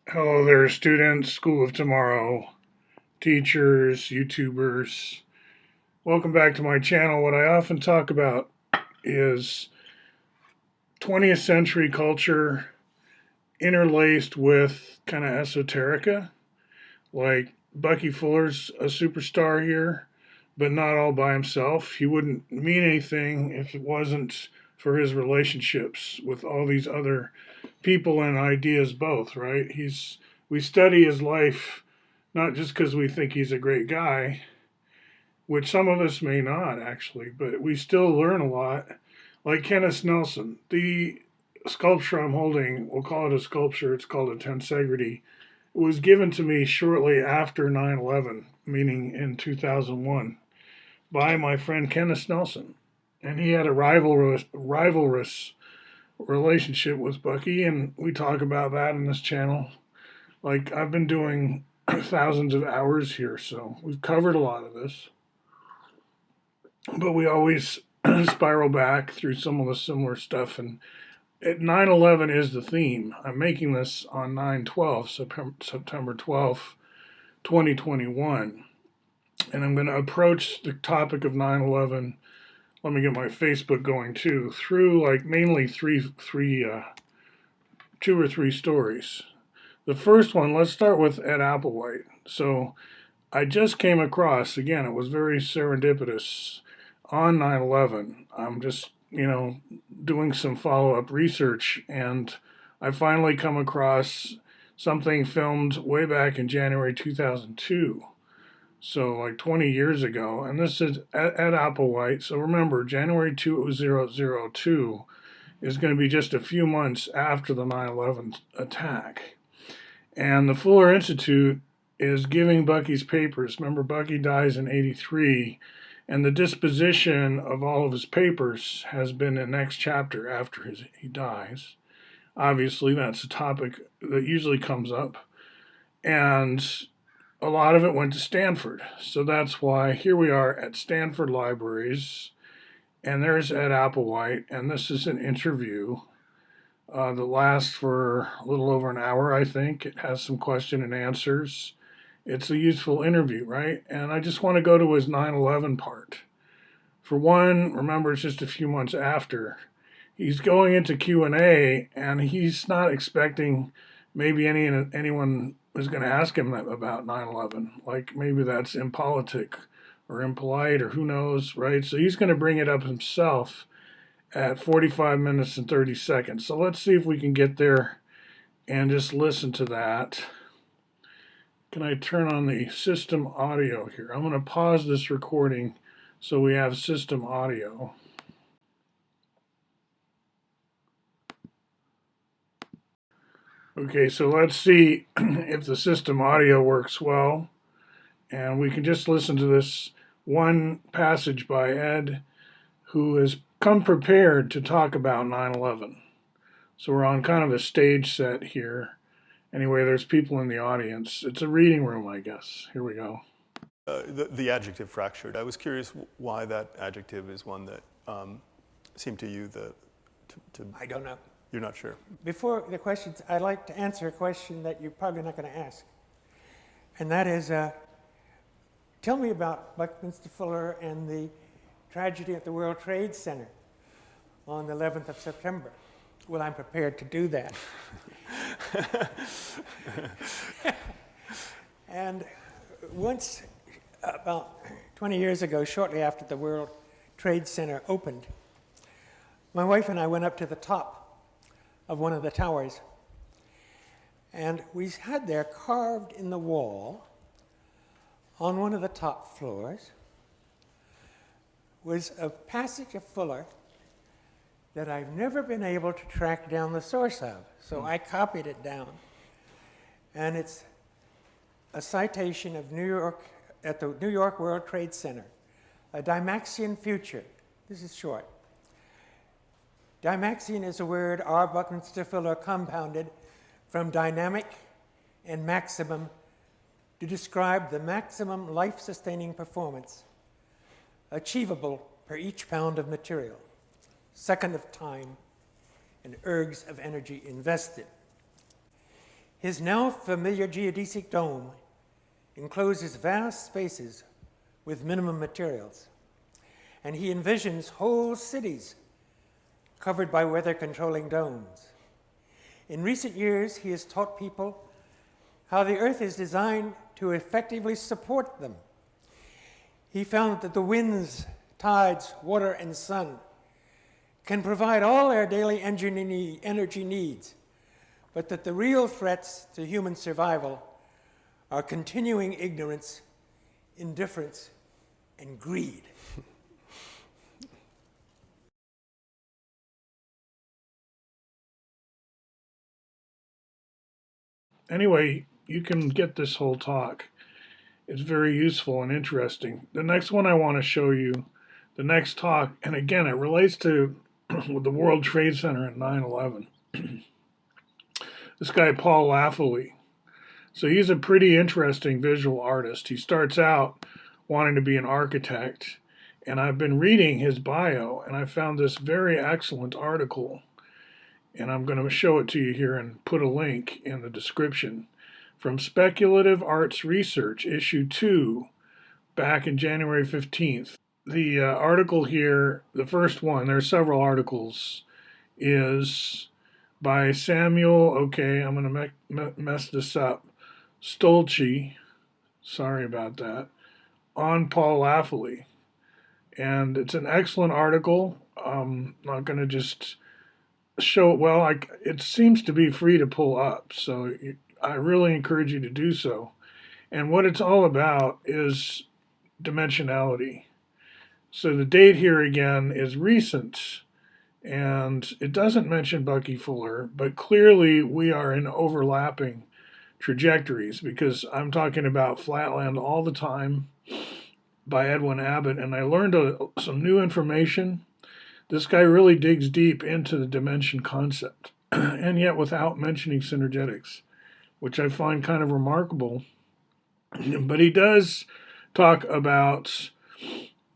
Hello there, students, School of Tomorrow, teachers, YouTubers. Welcome back to my channel. What I often talk about is 20th century culture interlaced with kind of esoterica. Like Bucky Fuller's a superstar here, but not all by himself. He wouldn't mean anything if it wasn't for his relationships with all these other people and ideas both, right? We study his life not just because we think he's a great guy, which some of us may not actually, but we still learn a lot. Like Kenneth Nelson, the sculpture I'm holding, we'll call it a sculpture, it's called a tensegrity. It was given to me shortly after 9/11, meaning in 2001, by my friend Kenneth Nelson. And he had a rivalrous relationship with Bucky, and we talk about that in this channel. Like, I've been doing thousands of hours here, so we've covered a lot of this. But we always spiral back through some of the similar stuff. And 9/11 is the theme. I'm making this on 9/12, September 12th, 2021. And I'm going to approach the topic of 9/11. Let me get my Facebook going too, through like mainly two or three stories. The first one, let's start with Ed Applewhite. So I just came across, again, it was very serendipitous on 9/11. I'm just, doing some follow up research, and I finally come across something filmed way back in January 2002. So, like 20 years ago. And this is at Applewhite. So remember, January 2002 is going to be just a few months after the 9/11 attack. And the Fuller Institute is giving Bucky's papers. Remember, Bucky dies in 83, and the disposition of all of his papers has been the next chapter after he dies. Obviously, that's a topic that usually comes up. And a lot of it went to Stanford. So that's why here we are at Stanford Libraries, and there's Ed Applewhite, and this is an interview that lasts for a little over an hour, I think. It has some question and answers. It's a useful interview, right? And I just want to go to his 9/11 part. For one, remember, it's just a few months after. He's going into Q&A, and he's not expecting maybe anyone is going to ask him about 9/11. Like maybe that's impolitic or impolite or who knows, right? So he's going to bring it up himself at 45 minutes and 30 seconds. So let's see if we can get there and just listen to that. Can I turn on the system audio here? I'm going to pause this recording so we have system audio. Okay, so let's see if the system audio works well. And we can just listen to this one passage by Ed, who has come prepared to talk about 9/11. So we're on kind of a stage set here. Anyway, there's people in the audience. It's a reading room, I guess. Here we go. The adjective fractured. I was curious why that adjective is one that seemed to you I don't know. You're not sure. Before the questions, I'd like to answer a question that you're probably not going to ask. And that is, tell me about Buckminster Fuller and the tragedy at the World Trade Center on the 11th of September. Well, I'm prepared to do that. And once, about 20 years ago, shortly after the World Trade Center opened, my wife and I went up to the top of one of the towers, and we had there carved in the wall on one of the top floors was a passage of Fuller that I've never been able to track down the source of. So I copied it down. And it's a citation of New York, at the New York World Trade Center, a Dymaxion future. This is short. Dymaxion is a word R. Buckminster Fuller compounded from dynamic and maximum to describe the maximum life-sustaining performance achievable per each pound of material, second of time, and ergs of energy invested. His now familiar geodesic dome encloses vast spaces with minimum materials, and he envisions whole cities covered by weather-controlling domes. In recent years, he has taught people how the Earth is designed to effectively support them. He found that the winds, tides, water, and sun can provide all our daily energy needs, but that the real threats to human survival are continuing ignorance, indifference, and greed. Anyway, you can get this whole talk. It's very useful and interesting. The next one I want to show you, the next talk, and again, it relates to the World Trade Center and 9/11. This guy, Paul Laffoley. So he's a pretty interesting visual artist. He starts out wanting to be an architect, and I've been reading his bio, and I found this very excellent article, and I'm going to show it to you here and put a link in the description. From Speculative Arts Research, issue 2, back in January 15th. The article here, the first one, there's several articles, is by Samuel, okay, I'm going to mess this up, Stoeltje, sorry about that, on Paul Laffoley. And it's an excellent article. I'm not going to just show it well. It seems to be free to pull up, so I really encourage you to do so. And what it's all about is dimensionality. So the date here again is recent, and it doesn't mention Bucky Fuller, but clearly we are in overlapping trajectories because I'm talking about Flatland all the time by Edwin Abbott, and I learned some new information. This guy really digs deep into the dimension concept, and yet without mentioning synergetics, which I find kind of remarkable. But he does talk about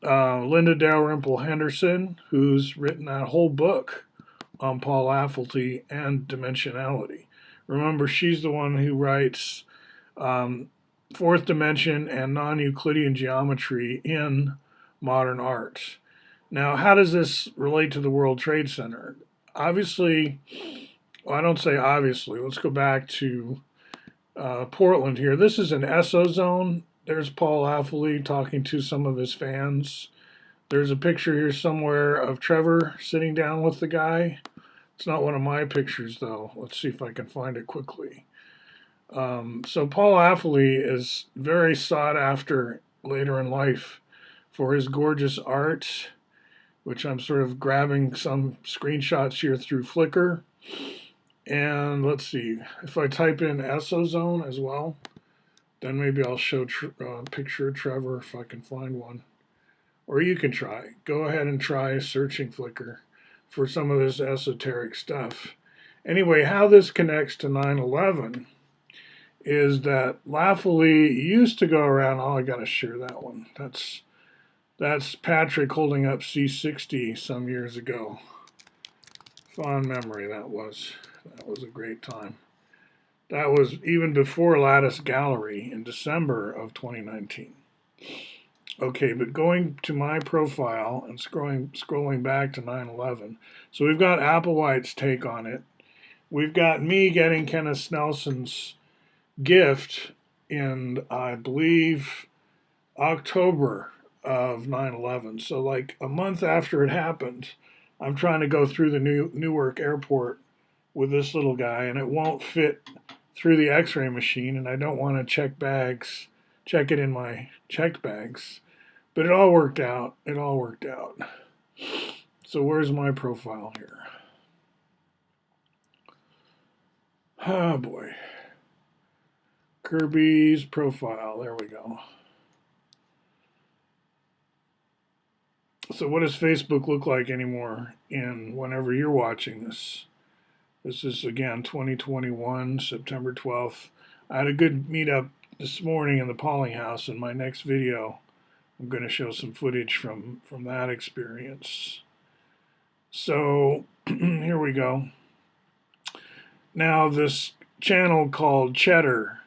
Linda Dalrymple Henderson, who's written that whole book on Paul Laffoley and dimensionality. Remember, she's the one who writes fourth dimension and non-Euclidean geometry in modern art. Now, how does this relate to the World Trade Center? Obviously, well, I don't say obviously. Let's go back to Portland here. This is an ESO zone. There's Paul Laffoley talking to some of his fans. There's a picture here somewhere of Trevor sitting down with the guy. It's not one of my pictures, though. Let's see if I can find it quickly. So Paul Laffoley is very sought after later in life for his gorgeous art, which I'm sort of grabbing some screenshots here through Flickr. And let's see, if I type in ESO as well, then maybe I'll show a picture of Trevor if I can find one. Or you can try. Go ahead and try searching Flickr for some of this esoteric stuff. Anyway, how this connects to 9/11 is that Laffoley used to go around, oh, I got to share that one. That's Patrick holding up C60 some years ago. Fond memory that was. That was a great time. That was even before Lattice Gallery in December of 2019. Okay, but going to my profile and scrolling back to 9/11. So we've got Applewhite's take on it. We've got me getting Kenneth Snelson's gift in, I believe, October of 9/11. So like a month after it happened, I'm trying to go through the Newark airport with this little guy, and it won't fit through the x-ray machine, and I don't want to check it in my checked bags. But it all worked out. It all worked out. So where's my profile here? Oh boy. Kirby's profile. There we go. So what does Facebook look like anymore whenever you're watching this? This is, again, 2021, September 12th. I had a good meetup this morning in the Polling House. In my next video, I'm going to show some footage from that experience. So here we go. Now, this channel called Cheddar.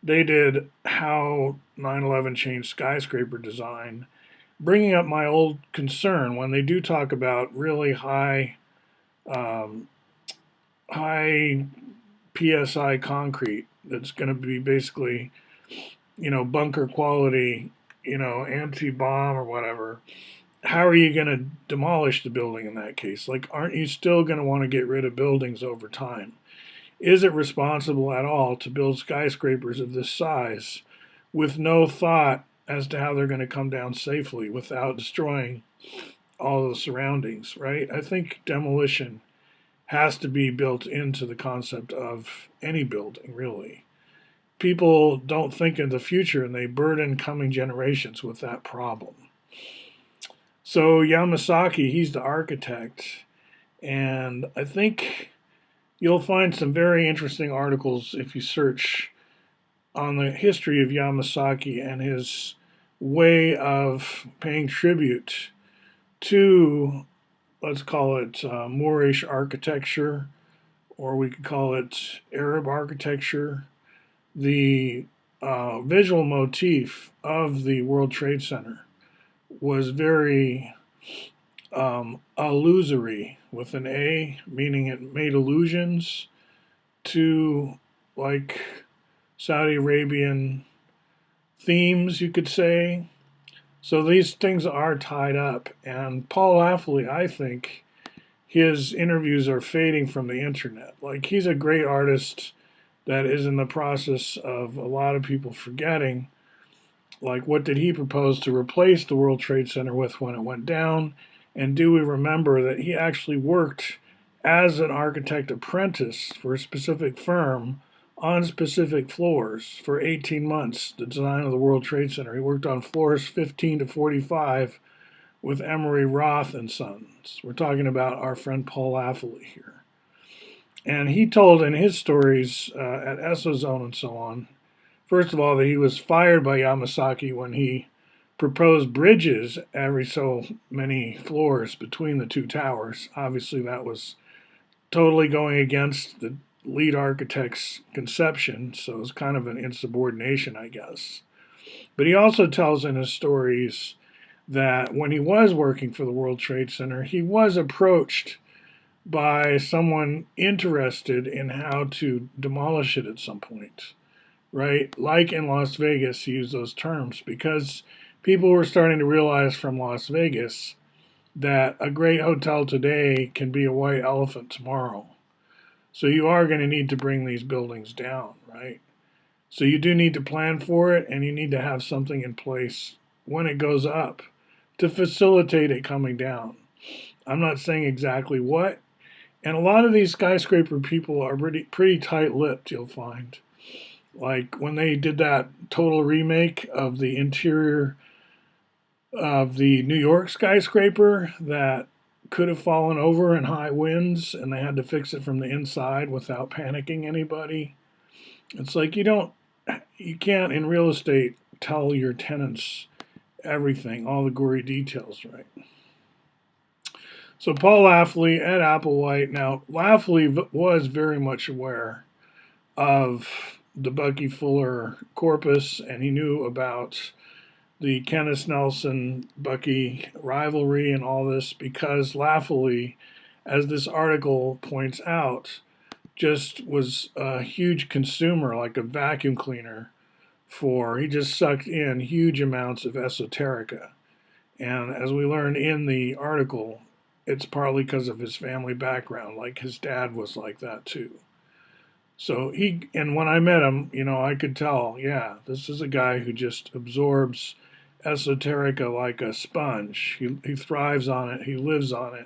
They did how 9/11 changed skyscraper design, bringing up my old concern when they do talk about really um, high psi concrete that's going to be basically, bunker quality, anti-bomb or whatever. How are you going to demolish the building in that case? Like, aren't you still going to want to get rid of buildings over time? Is it responsible at all to build skyscrapers of this size with no thought as to how they're going to come down safely without destroying all the surroundings, right? I think demolition has to be built into the concept of any building, really. People don't think of the future and they burden coming generations with that problem. So Yamasaki, he's the architect, and I think you'll find some very interesting articles if you search on the history of Yamasaki and his way of paying tribute to, let's call it Moorish architecture, or we could call it Arab architecture. The visual motif of the World Trade Center was very illusory, with an A, meaning it made allusions to like Saudi Arabian themes, you could say. So these things are tied up. And Paul Laffoley, I think, his interviews are fading from the internet. Like, he's a great artist that is in the process of a lot of people forgetting. Like, what did he propose to replace the World Trade Center with when it went down? And do we remember that he actually worked as an architect apprentice for a specific firm on specific floors for 18 months, the design of the World Trade Center? He worked on floors 15 to 45 with Emery Roth and Sons. We're talking about our friend Paul Laffoley here. And he told in his stories at Esozone and so on, first of all, that he was fired by Yamasaki when he proposed bridges every so many floors between the two towers. Obviously, that was totally going against the lead architect's conception, so it was kind of an insubordination, I guess. But he also tells in his stories that when he was working for the World Trade Center, he was approached by someone interested in how to demolish it at some point, right? Like in Las Vegas, he used those terms because people were starting to realize from Las Vegas that a great hotel today can be a white elephant tomorrow. So you are going to need to bring these buildings down, right? So you do need to plan for it, and you need to have something in place when it goes up to facilitate it coming down. I'm not saying exactly what, and a lot of these skyscraper people are pretty tight-lipped, you'll find. Like when they did that total remake of the interior of the New York skyscraper that could have fallen over in high winds and they had to fix it from the inside without panicking anybody. It's like you can't in real estate tell your tenants everything, all the gory details, right? So Paul Laffoley at Applewhite. Now, Laffoley was very much aware of the Bucky Fuller corpus, and he knew about the Kenneth Nelson Bucky rivalry and all this because Laffoley, as this article points out, just was a huge consumer, like a vacuum cleaner he just sucked in huge amounts of esoterica. And as we learned in the article, it's partly because of his family background, like his dad was like that too. So and when I met him, I could tell, yeah, this is a guy who just absorbs esoterica like a sponge. He thrives on it, he lives on it.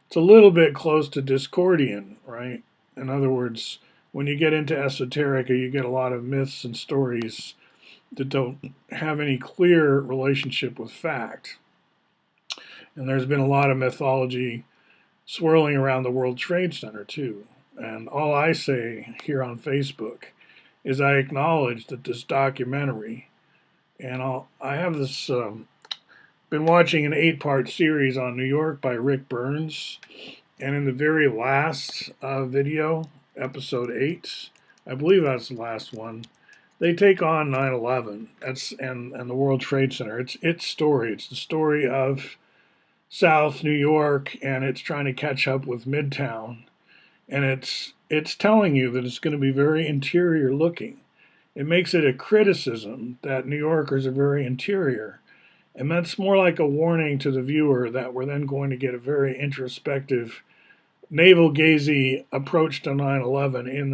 It's a little bit close to Discordian, right? In other words, when you get into esoterica, you get a lot of myths and stories that don't have any clear relationship with fact. And there's been a lot of mythology swirling around the World Trade Center, too. And all I say here on Facebook is I acknowledge that this documentary, and I have this, been watching an 8-part series on New York by Rick Burns. And in the very last video, episode 8, I believe that's the last one. They take on 9/11. And the World Trade Center. It's its story. It's the story of South New York, and it's trying to catch up with Midtown, and it's telling you that it's going to be very interior looking. It makes it a criticism that New Yorkers are very interior, and that's more like a warning to the viewer that we're then going to get a very introspective, navel-gazy approach to 9/11 in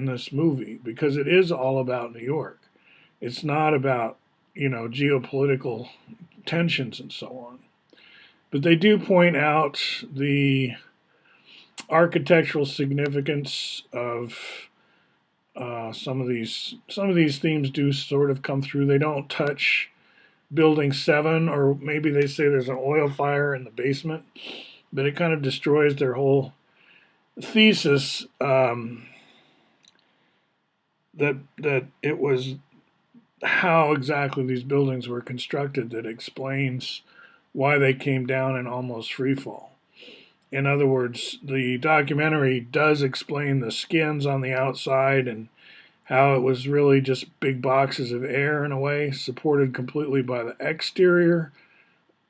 this movie, because it is all about New York. It's not about, geopolitical tensions and so on. But they do point out the architectural significance of some of these themes do sort of come through. They don't touch Building 7, or maybe they say there's an oil fire in the basement, but it kind of destroys their whole thesis, that it was how exactly these buildings were constructed that explains why they came down in almost free fall. In other words, the documentary does explain the skins on the outside and how it was really just big boxes of air in a way, supported completely by the exterior,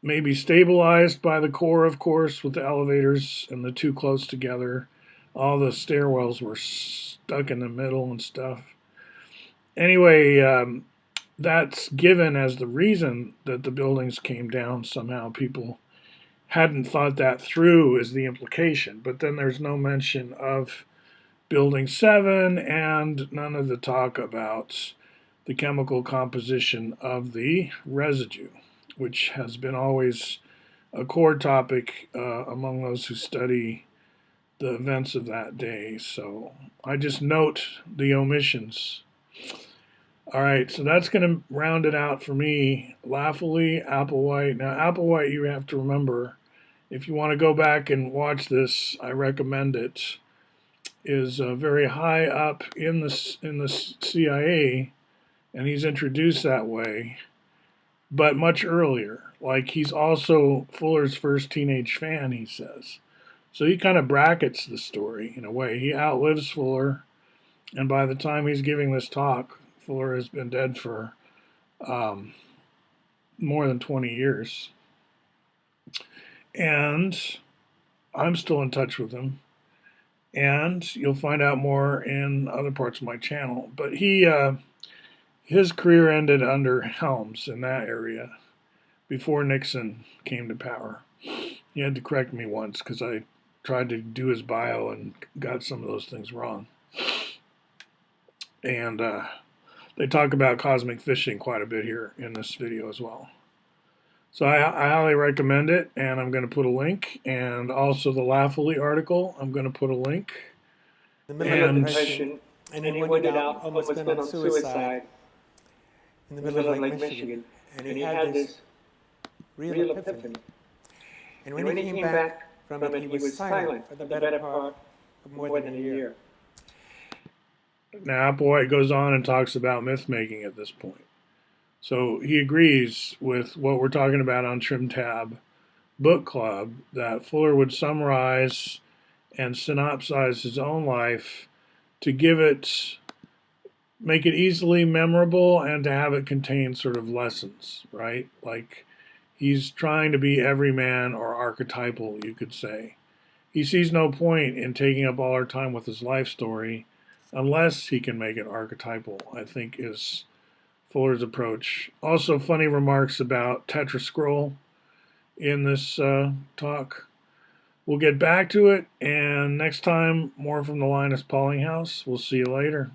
maybe stabilized by the core, of course, with the elevators and the two close together. All the stairwells were stuck in the middle and stuff. Anyway, that's given as the reason that the buildings came down. Somehow people hadn't thought that through, is the implication. But then there's no mention of Building 7 and none of the talk about the chemical composition of the residue, which has been always a core topic among those who study the events of that day. So I just note the omissions. All right, so that's going to round it out for me. Laffoley, Applewhite. Now, Applewhite, you have to remember, if you want to go back and watch this, I recommend it, is very high up in the CIA, and he's introduced that way, but much earlier. Like, he's also Fuller's first teenage fan, he says. So he kind of brackets the story in a way. He outlives Fuller, and by the time he's giving this talk, Fuller has been dead for more than 20 years. And I'm still in touch with him. And you'll find out more in other parts of my channel. But his career ended under Helms in that area before Nixon came to power. He had to correct me once because I tried to do his bio and got some of those things wrong. And they talk about cosmic fishing quite a bit here in this video as well. So I highly recommend it, and I'm going to put a link, and also the Laffoley article, I'm going to put a link. In the middle of depression, and he wanted out, almost been on suicide in the middle of Lake Michigan, and he had this real epiphany. And when he came back from it, he was silent for the better part of more than a year. Now, Applewhite goes on and talks about myth making at this point. So he agrees with what we're talking about on Trim Tab Book Club, that Fuller would summarize and synopsize his own life to make it easily memorable and to have it contain sort of lessons, right? Like, he's trying to be everyman or archetypal, you could say. He sees no point in taking up all our time with his life story unless he can make it archetypal, I think, is Fuller's approach. Also, funny remarks about Tetrascroll in this talk. We'll get back to it, and next time, more from the Linus Pauling House. We'll see you later.